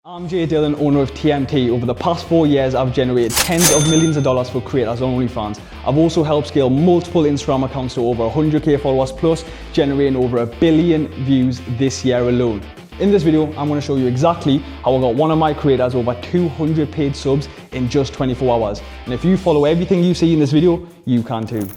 I'm Jay Dillon, owner of TMT. Over the past 4 years, I've generated tens of millions of dollars for creators on OnlyFans. I've also helped scale multiple Instagram accounts to over 100k followers plus, generating over 1 billion views this year alone. In this video, I'm going to show you exactly how I got one of my creators over 200 paid subs in just 24 hours. And if you follow everything you see in this video, you can too.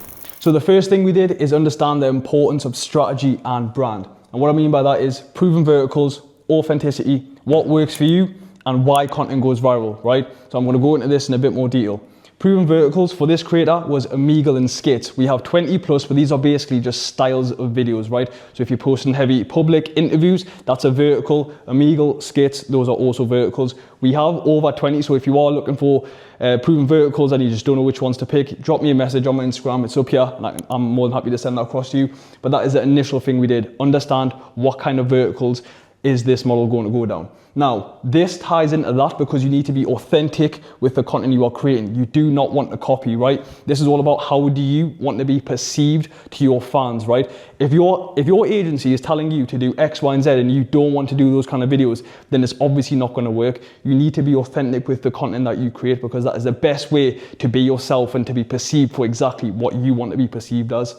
So the first thing we did is understand the importance of strategy and brand. And what I mean by that is proven verticals, authenticity, what works for you, and why content goes viral, right? So I'm going to go into this in a bit more detail. Proven verticals for this creator was Omegle and skits. We have 20 plus, but these are basically just styles of videos, right? So if you're posting heavy public interviews, that's a vertical. Omegle, skits, those are also verticals. We have over 20, so if you are looking for proven verticals and you just don't know which ones to pick, drop me a message on my Instagram. It's up here, and I'm more than happy to send that across to you. But that is the initial thing we did. Understand what kind of verticals is this model going to go down. Now, this ties into that because you need to be authentic with the content you are creating. You do not want to copy, right? This is all about how do you want to be perceived to your fans, right? If your agency is telling you to do X, Y, and Z and you don't want to do those kind of videos, then it's obviously not going to work. You need to be authentic with the content that you create because that is the best way to be yourself and to be perceived for exactly what you want to be perceived as.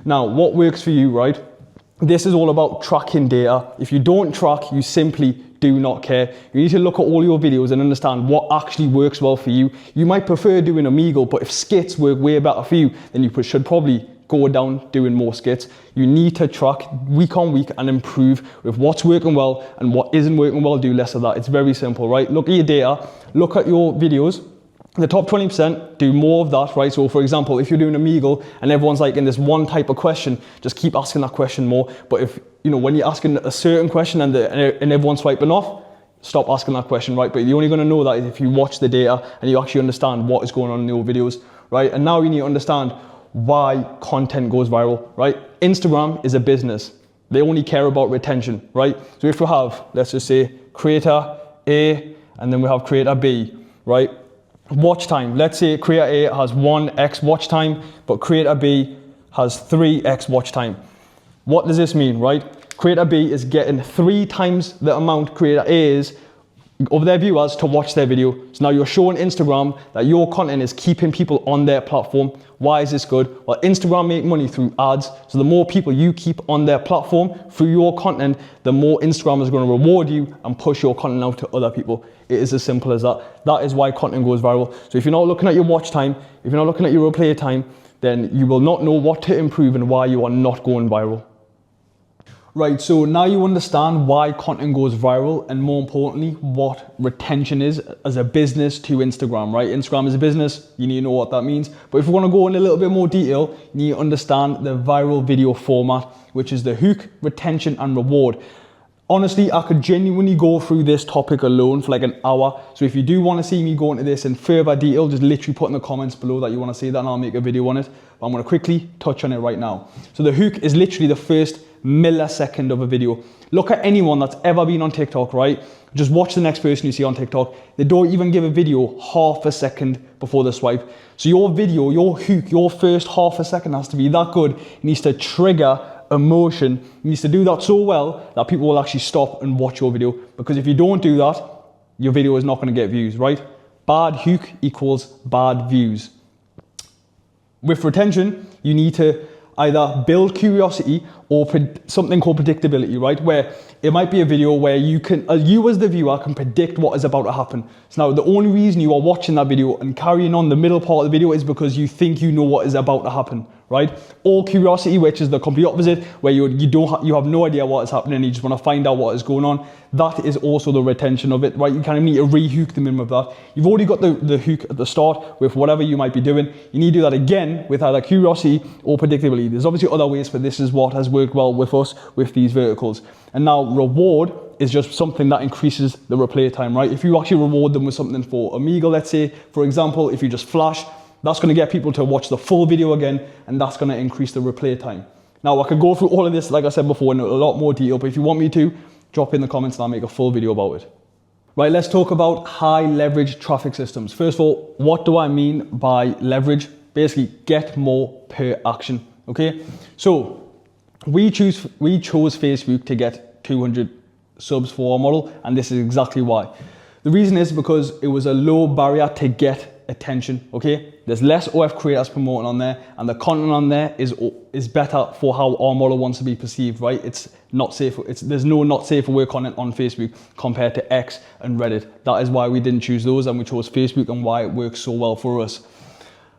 Now, what works for you, right? This is all about tracking data. If you don't track, you simply do not care. You need to look at all your videos and understand what actually works well for you. You might prefer doing Omegle, but if skits work way better for you, then you should probably go down doing more skits. You need to track week on week and improve with what's working well and what isn't working well, do less of that. It's very simple, right? Look at your data, look at your videos. The top 20%, do more of that, right? So for example, if you're doing Omegle and everyone's like in this one type of question, just keep asking that question more. But if, when you're asking a certain question and everyone's swiping off, stop asking that question, right? But you're only gonna know that if you watch the data and you actually understand what is going on in your videos, right? And now you need to understand why content goes viral, right? Instagram is a business. They only care about retention, right? So if we have, let's just say creator A, and then we have creator B, right? Watch time, let's say creator A has 1x watch time, but creator B has 3x watch time. What does this mean, right? Creator B is getting 3 times the amount creator A is of their viewers to watch their video. So now you're showing Instagram that your content is keeping people on their platform. Why is this good? Well, Instagram make money through ads. So the more people you keep on their platform through your content, the more Instagram is going to reward you and push your content out to other people. It is as simple as that. That is why content goes viral. So if you're not looking at your watch time, if you're not looking at your replay time, then you will not know what to improve and why you are not going viral. Right, so now you understand why content goes viral and more importantly, what retention is as a business to Instagram, right? Instagram is a business, you need to know what that means. But if we want to go in a little bit more detail, you need to understand the viral video format, which is the hook, retention, and reward. Honestly, I could genuinely go through this topic alone for like an hour. So if you do want to see me go into this in further detail, just literally put in the comments below that you want to see that and I'll make a video on it. But I'm going to quickly touch on it right now. So the hook is literally the first millisecond of a video. Look at anyone that's ever been on TikTok, right? Just watch the next person you see on TikTok. They don't even give a video half a second before the swipe. So your video, your hook, your first half a second has to be that good. It needs to trigger emotion. It needs to do that so well that people will actually stop and watch your video. Because if you don't do that, your video is not going to get views, right? Bad hook equals bad views. With retention, you need to either build curiosity or something called predictability, right? Where it might be a video where you as the viewer can predict what is about to happen. So now the only reason you are watching that video and carrying on the middle part of the video is because you think you know what is about to happen, right? Or curiosity, which is the complete opposite, where you have no idea what is happening and you just want to find out what is going on. That is also the retention of it, right? You kind of need to re-hook them in with that. You've already got the hook at the start with whatever you might be doing. You need to do that again with either curiosity or predictability. There's obviously other ways, but this is what has worked well with us with these verticals. And now reward is just something that increases the replay time, right? If you actually reward them with something for Omegle, let's say, for example, if you just flash, that's going to get people to watch the full video again, and that's going to increase the replay time. Now, I could go through all of this, like I said before, in a lot more detail, but if you want me to, drop in the comments and I'll make a full video about it. Right, let's talk about high leverage traffic systems. First of all, what do I mean by leverage? Basically, get more per action, okay? So, we chose Facebook to get 200 subs for our model, and this is exactly why. The reason is because it was a low barrier to get attention, okay? There's less OF creators promoting on there, and the content on there is better for how our model wants to be perceived, right? It's not safe. There's no not safe for work content on Facebook compared to X and Reddit. That is why we didn't choose those, and we chose Facebook, and why it works so well for us.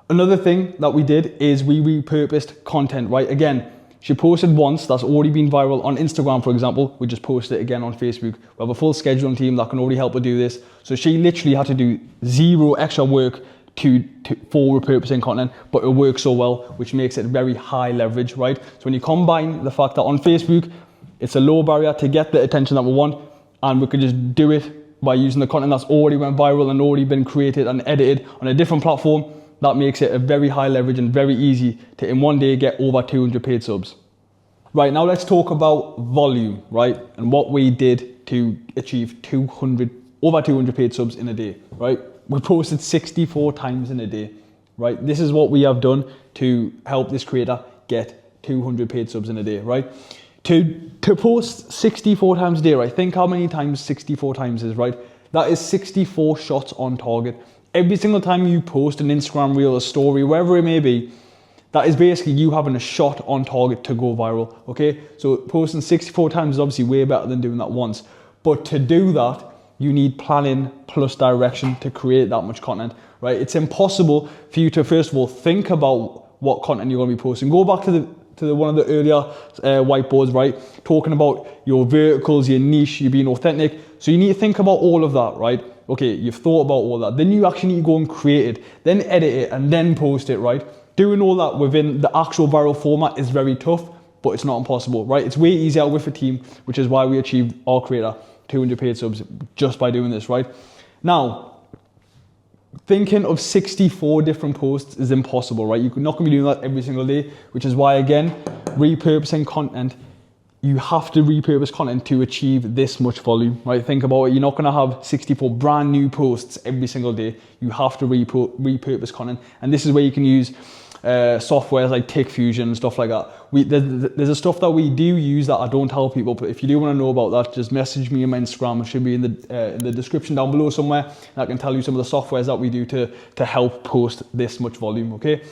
Another thing that we did is we repurposed content, right? Again, she posted once, that's already been viral on Instagram, for example. We just posted it again on Facebook. We have a full scheduling team that can already help her do this. So she literally had to do zero extra work for repurposing content, but it works so well, which makes it very high leverage, right? So when you combine the fact that on Facebook, it's a low barrier to get the attention that we want, and we can just do it by using the content that's already went viral and already been created and edited on a different platform, that makes it a very high leverage and very easy to in one day get over 200 paid subs. Right, now let's talk about volume, right? And what we did to achieve over 200 paid subs in a day, right? We posted 64 times in a day, right? This is what we have done to help this creator get 200 paid subs in a day, right? To post 64 times a day, right? Think how many times 64 times is, right? That is 64 shots on target. Every single time you post an Instagram reel, a story, wherever it may be, that is basically you having a shot on target to go viral, okay? So posting 64 times is obviously way better than doing that once. But to do that, you need planning plus direction to create that much content, right? It's impossible for you to, first of all, think about what content you're gonna be posting. Go back to one of the earlier whiteboards, right? Talking about your verticals, your niche, you being authentic. So you need to think about all of that, right? Okay, you've thought about all that. Then you actually need to go and create it, then edit it, and then post it, right? Doing all that within the actual viral format is very tough, but it's not impossible, right? It's way easier with a team, which is why we achieved our creator 200 paid subs just by doing this, right? Now, thinking of 64 different posts is impossible, right? You're not gonna be doing that every single day, which is why, again, repurposing content, you have to repurpose content to achieve this much volume, right? Think about it. You're not gonna have 64 brand new posts every single day. You have to repurpose content. And this is where you can use softwares like Tick Fusion and stuff like that. There's a stuff that we do use that I don't tell people, but if you do want to know about that, just message me on my Instagram. It should be in the description down below somewhere, and I can tell you some of the softwares that we do to help post this much volume, okay?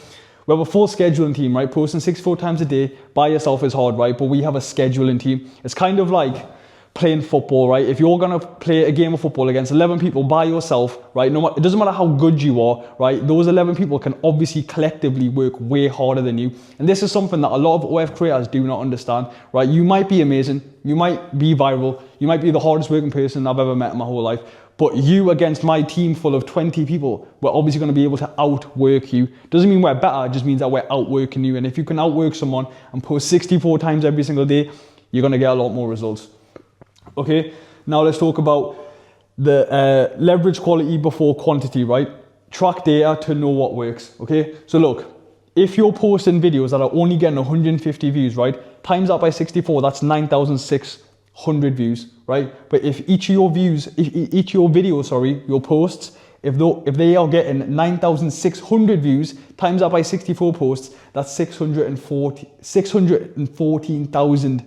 We have a full scheduling team, right? Posting 64 times a day by yourself is hard, right? But we have a scheduling team. It's kind of like playing football, right? If you're gonna play a game of football against 11 people by yourself, right? It doesn't matter how good you are, right? Those 11 people can obviously collectively work way harder than you. And this is something that a lot of OF creators do not understand, right? You might be amazing, you might be viral, you might be the hardest working person I've ever met in my whole life, but you against my team full of 20 people, we're obviously gonna be able to outwork you. Doesn't mean we're better, it just means that we're outworking you. And if you can outwork someone and post 64 times every single day, you're gonna get a lot more results. Okay, now let's talk about the leverage quality before quantity, right? Track data to know what works, okay? So look, if you're posting videos that are only getting 150 views, right? Times that by 64, that's 9,600 views, right? But if each of your videos, your posts, if they are getting 9,600 views, times that by 64 posts, that's 614,000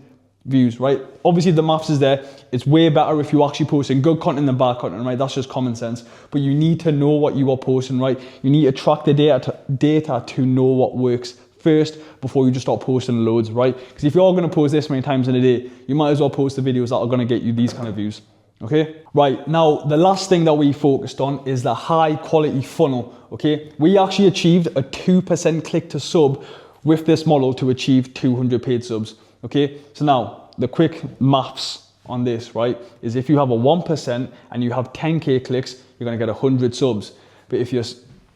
views, right? Obviously the maths is there. It's way better if you're actually posting good content than bad content, right? That's just common sense. But you need to know what you are posting, right? You need to track the data to know what works first before you just start posting loads, right? Because if you're going to post this many times in a day, you might as well post the videos that are going to get you these kind of views. Okay, right, now the last thing that we focused on is the high quality funnel. Okay, we actually achieved a 2% click to sub with this model to achieve 200 paid subs. Okay, so now the quick maths on this, right, is if you have a 1% and you have 10K clicks, you're gonna get 100 subs. But if your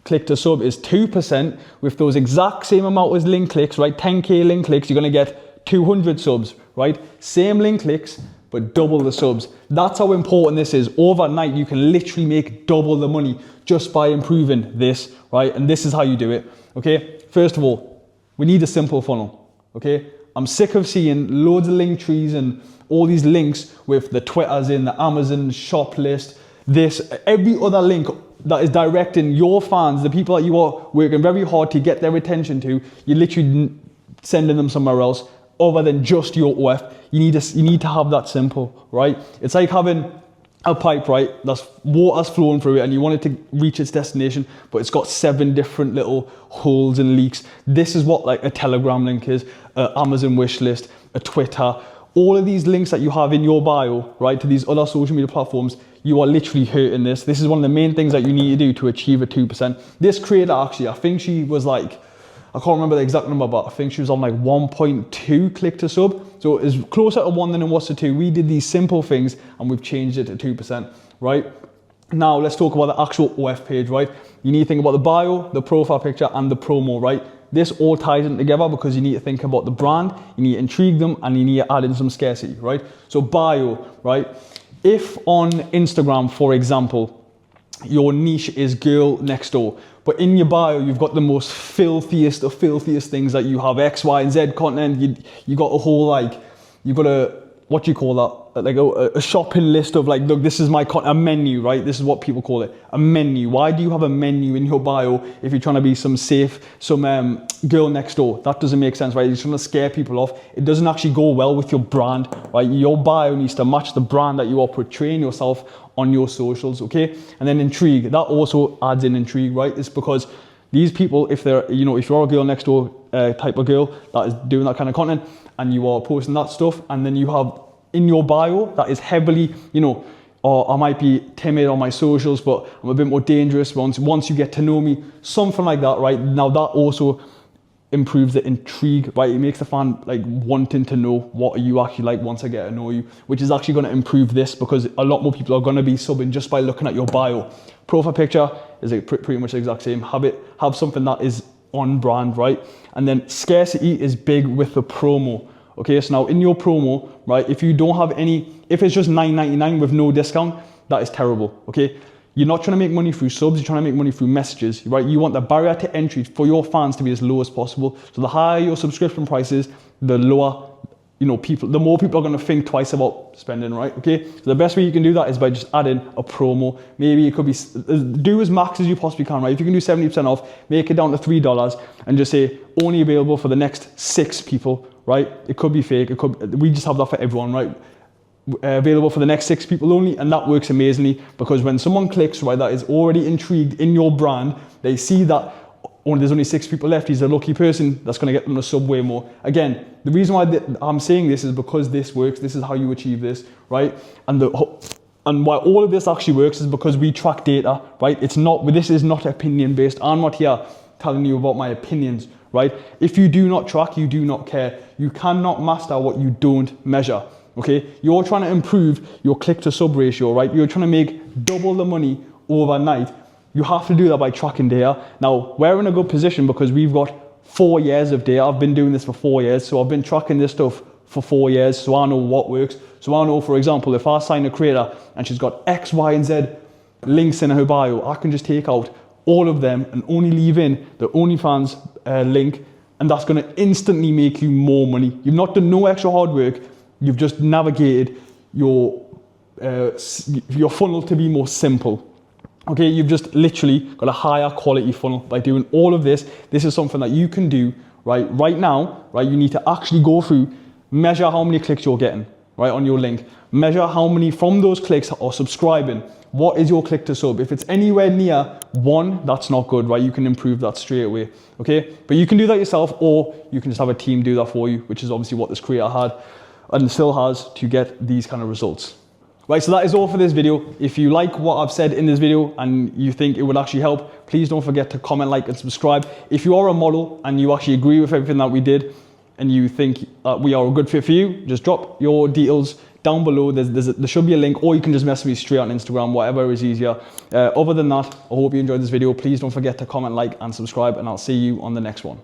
click to sub is 2% with those exact same amount as link clicks, right, 10K link clicks, you're gonna get 200 subs, right? Same link clicks, but double the subs. That's how important this is. Overnight, you can literally make double the money just by improving this, right? And this is how you do it, okay? First of all, we need a simple funnel, okay? I'm sick of seeing loads of link trees and all these links with the Twitters in, the Amazon shop list, this, every other link that is directing your fans, the people that you are working very hard to get their attention to, you're literally sending them somewhere else. other than just your OF. You need to have that simple, right? It's like having a pipe, right? That's water's flowing through it and you want it to reach its destination, but it's got 7 different little holes and leaks. This is what like a Telegram link is, an Amazon wish list, a Twitter. All of these links that you have in your bio, right, to these other social media platforms, you are literally hurting this. This is one of the main things that you need to do to achieve a 2%. This creator actually, I think she was like, I can't remember the exact number, but I think she was on like 1.2 click to sub. So it's closer to 1 than it was to 2. We did these simple things and we've changed it to 2%, right? Now let's talk about the actual OF page, right? You need to think about the bio, the profile picture, and the promo, right? This all ties in together because you need to think about the brand, you need to intrigue them, and you need to add in some scarcity, right? So bio, right? If on Instagram, for example, your niche is girl next door, but in your bio, you've got the most filthiest of filthiest things that you have, X, Y, and Z content. You got a whole like, you've got a, what do you call that? Like a shopping list of like, look, this is my content, a menu, right? This is what people call it, a menu. Why do you have a menu in your bio if you're trying to be some girl next door? That doesn't make sense, right? You're trying to scare people off. It doesn't actually go well with your brand, right? Your bio needs to match the brand that you are portraying yourself on your socials, okay? And then intrigue, that also adds in intrigue, right? It's because these people, if they're, you know, if you're a girl next door type of girl that is doing that kind of content and you are posting that stuff, and then you have in your bio that is heavily, you know, or I might be timid on my socials, but I'm a bit more dangerous once you get to know me, something like that, right? Now that also improves the intrigue, right? It makes the fan like wanting to know what are you actually like once I get to know you, which is actually going to improve this because a lot more people are going to be subbing just by looking at your bio. Profile picture is like pretty much the exact same. Have something that is on brand, right? And then scarcity is big with the promo. Okay, so now in your promo, right, if you don't have any, if it's just $9.99 with no discount, that is terrible, okay? You're not trying to make money through subs, you're trying to make money through messages, right? You want the barrier to entry for your fans to be as low as possible. So the higher your subscription price is, the lower, you know, the more people are going to think twice about spending, right? Okay, so the best way you can do that is by just adding a promo. Maybe it could be, do as max as you possibly can, right? If you can do 70% off, make it down to $3 and just say only available for the next 6 people, right? It could be fake, we just have that for everyone, right? Available for the next 6 people only, and that works amazingly because when someone clicks, right, that is already intrigued in your brand, they see that there's only 6 people left, he's a lucky person, that's going to get them to sub way more. Again, the reason why I'm saying this is because this works, this is how you achieve this, right? And why all of this actually works is because we track data, right? This is not opinion based. I'm not here telling you about my opinions, right? If you do not track, you do not care. You cannot master what you don't measure. Okay, you're trying to improve your click to sub ratio, right? You're trying to make double the money overnight. You have to do that by tracking data. Now, we're in a good position because we've got 4 years of data. I've been doing this for 4 years, so I've been tracking this stuff for 4 years, so I know what works. So I know, for example, if I sign a creator and she's got X, Y, and Z links in her bio, I can just take out all of them and only leave in the OnlyFans link, and that's going to instantly make you more money. You've not done no extra hard work. You've just navigated your funnel to be more simple. Okay, you've just literally got a higher quality funnel by doing all of this. This is something that you can do right now, right? You need to actually go through, measure how many clicks you're getting, right, on your link. Measure how many from those clicks are subscribing. What is your click to sub? If it's anywhere near 1, that's not good, right? You can improve that straight away, okay? But you can do that yourself, or you can just have a team do that for you, which is obviously what this creator had and still has to get these kind of results. Right, so that is all for this video. If you like what I've said in this video and you think it would actually help, please don't forget to comment, like, and subscribe. If you are a model and you actually agree with everything that we did and you think we are a good fit for you, just drop your details down below. There should be a link, or you can just message me straight on Instagram, whatever is easier. Other than that, I hope you enjoyed this video. Please don't forget to comment, like, and subscribe, and I'll see you on the next one.